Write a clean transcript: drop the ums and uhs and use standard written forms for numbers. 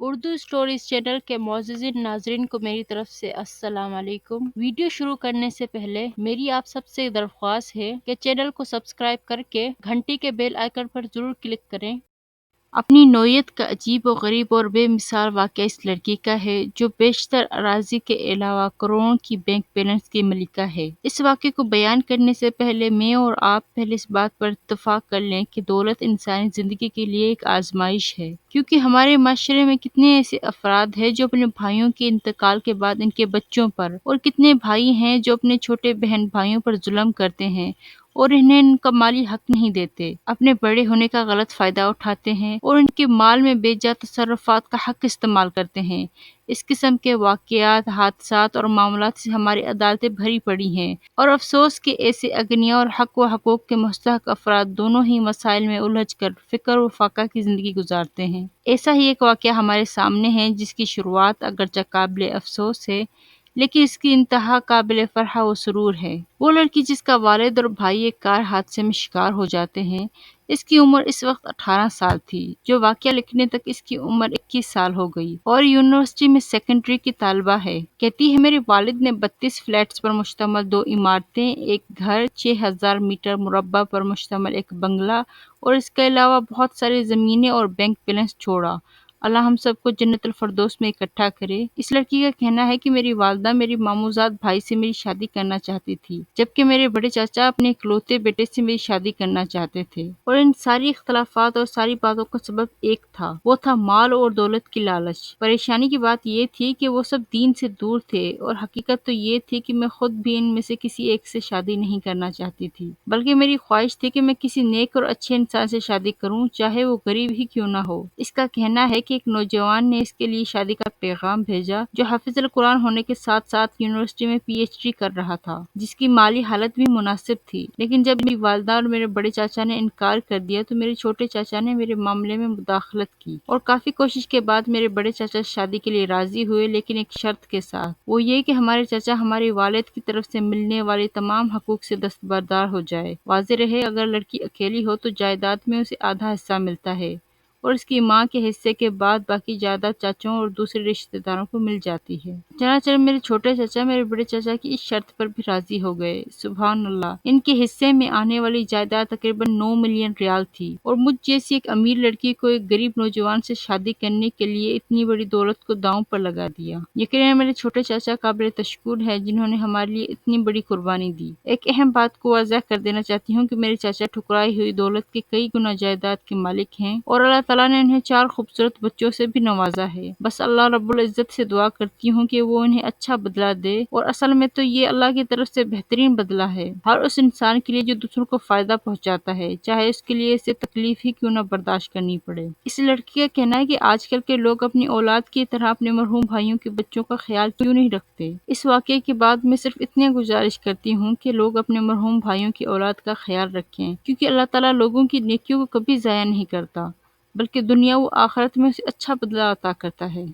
Urdu stories channel کے معزز ناظرین کو میری طرف سے السلام علیکم۔ ویڈیو شروع کرنے سے پہلے میری آپ سب سے درخواست ہے کہ چینل کو سبسکرائب کر کے گھنٹی کے بیل آئیکن پر ضرور کلک کریں۔ اپنی نوعیت کا عجیب و غریب اور بے مثال واقعہ اس لڑکی کا ہے جو بیشتر اراضی کے علاوہ کروڑوں کی بینک بیلنس کی ملکہ ہے۔ اس واقعے کو بیان کرنے سے پہلے میں اور آپ پہلے اس بات پر اتفاق کر لیں کہ دولت انسانی زندگی کے لیے ایک آزمائش ہے، کیونکہ ہمارے معاشرے میں کتنے ایسے افراد ہیں جو اپنے بھائیوں کے انتقال کے بعد ان کے بچوں پر، اور کتنے بھائی ہیں جو اپنے چھوٹے بہن بھائیوں پر ظلم کرتے ہیں اور انہیں ان کا مالی حق نہیں دیتے، اپنے بڑے ہونے کا غلط فائدہ اٹھاتے ہیں اور ان کے مال میں بے جا تصرفات کا حق استعمال کرتے ہیں۔ اس قسم کے واقعات، حادثات اور معاملات سے ہماری عدالتیں بھری پڑی ہیں، اور افسوس کہ ایسے اغنیاء اور حق و حقوق کے مستحق افراد دونوں ہی مسائل میں الجھ کر فقر و فاقہ کی زندگی گزارتے ہیں۔ ایسا ہی ایک واقعہ ہمارے سامنے ہے جس کی شروعات اگرچہ قابل افسوس ہے لیکن اس کی انتہا قابل فرح و سرور ہے۔ وہ لڑکی جس کا والد اور بھائی ایک کار حادثے میں شکار ہو جاتے ہیں، اس کی عمر اس وقت 18 سال تھی، جو واقعہ لکھنے تک اس کی عمر 21 سال ہو گئی اور یونیورسٹی میں سیکنڈری کی طالبہ ہے۔ کہتی ہے میرے والد نے 32 فلیٹس پر مشتمل 2 عمارتیں، ایک گھر، 6000 میٹر مربع پر مشتمل ایک بنگلہ اور اس کے علاوہ بہت ساری زمینیں اور بینک بیلنس چھوڑا۔ اللہ ہم سب کو جنت الفردوس میں اکٹھا کرے۔ اس لڑکی کا کہنا ہے کہ میری والدہ میری ماموزاد بھائی سے میری شادی کرنا چاہتی تھی، جبکہ میرے بڑے چاچا اپنے اکلوتے بیٹے سے میری شادی کرنا چاہتے تھے، اور ان ساری اختلافات اور ساری باتوں کا سبب ایک تھا، وہ تھا مال اور دولت کی لالچ۔ پریشانی کی بات یہ تھی کہ وہ سب دین سے دور تھے، اور حقیقت تو یہ تھی کہ میں خود بھی ان میں سے کسی ایک سے شادی نہیں کرنا چاہتی تھی، بلکہ میری خواہش تھی کہ میں کسی نیک اور اچھے انسان سے شادی کروں، چاہے وہ غریب ہی کیوں نہ ہو۔ اس کا کہنا ہے کہ ایک نوجوان نے اس کے لیے شادی کا پیغام بھیجا جو حافظ القرآن ہونے کے ساتھ ساتھ یونیورسٹی میں پی ایچ ڈی کر رہا تھا، جس کی مالی حالت بھی مناسب تھی، لیکن جب میری والدہ اور میرے بڑے چاچا نے انکار کر دیا تو میرے چھوٹے چاچا نے میرے معاملے میں مداخلت کی، اور کافی کوشش کے بعد میرے بڑے چاچا شادی کے لیے راضی ہوئے، لیکن ایک شرط کے ساتھ، وہ یہ کہ ہمارے چاچا ہمارے والد کی طرف سے ملنے والے تمام حقوق سے دستبردار ہو جائے۔ واضح رہے اگر لڑکی اکیلی ہو تو جائیداد میں اسے آدھا حصہ ملتا ہے، اور اس کی ماں کے حصے کے بعد باقی جائیداد چاچوں اور دوسرے رشتہ داروں کو مل جاتی ہے۔ چنانچہ میرے چھوٹے چاچا میرے بڑے چاچا کی اس شرط پر بھی راضی ہو گئے۔ سبحان اللہ! ان کے حصے میں آنے والی جائیداد تقریباً 9 ملین ریال تھی، اور مجھ جیسی ایک امیر لڑکی کو ایک غریب نوجوان سے شادی کرنے کے لیے اتنی بڑی دولت کو داؤں پر لگا دیا۔ یقیناً میرے چھوٹے چاچا قابل تشکر ہے جنہوں نے ہمارے لیے اتنی بڑی قربانی دی۔ ایک اہم بات کو واضح کر دینا چاہتی ہوں کہ میرے چاچا ٹھکرائی ہوئی دولت کے کئی گنا جائیداد کے مالک ہیں، اور اللہ تعالیٰ نے انہیں 4 خوبصورت بچوں سے بھی نوازا ہے۔ بس اللہ رب العزت سے دعا کرتی ہوں کہ وہ انہیں اچھا بدلہ دے، اور اصل میں تو یہ اللہ کی طرف سے بہترین بدلہ ہے ہر اس انسان کے لیے جو دوسروں کو فائدہ پہنچاتا ہے، چاہے اس کے لیے اسے تکلیف ہی کیوں نہ برداشت کرنی پڑے۔ اس لڑکی کا کہنا ہے کہ آج کل کے لوگ اپنی اولاد کی طرح اپنے مرحوم بھائیوں کے بچوں کا خیال کیوں نہیں رکھتے۔ اس واقعے کے بعد میں صرف اتنی گزارش کرتی ہوں کہ لوگ اپنے مرحوم بھائیوں کی اولاد کا خیال رکھیں، کیونکہ اللہ تعالیٰ لوگوں کی نیکیوں کو کبھی ضائع نہیں کرتا، بلکہ دنیا و آخرت میں اسے اچھا بدلہ عطا کرتا ہے۔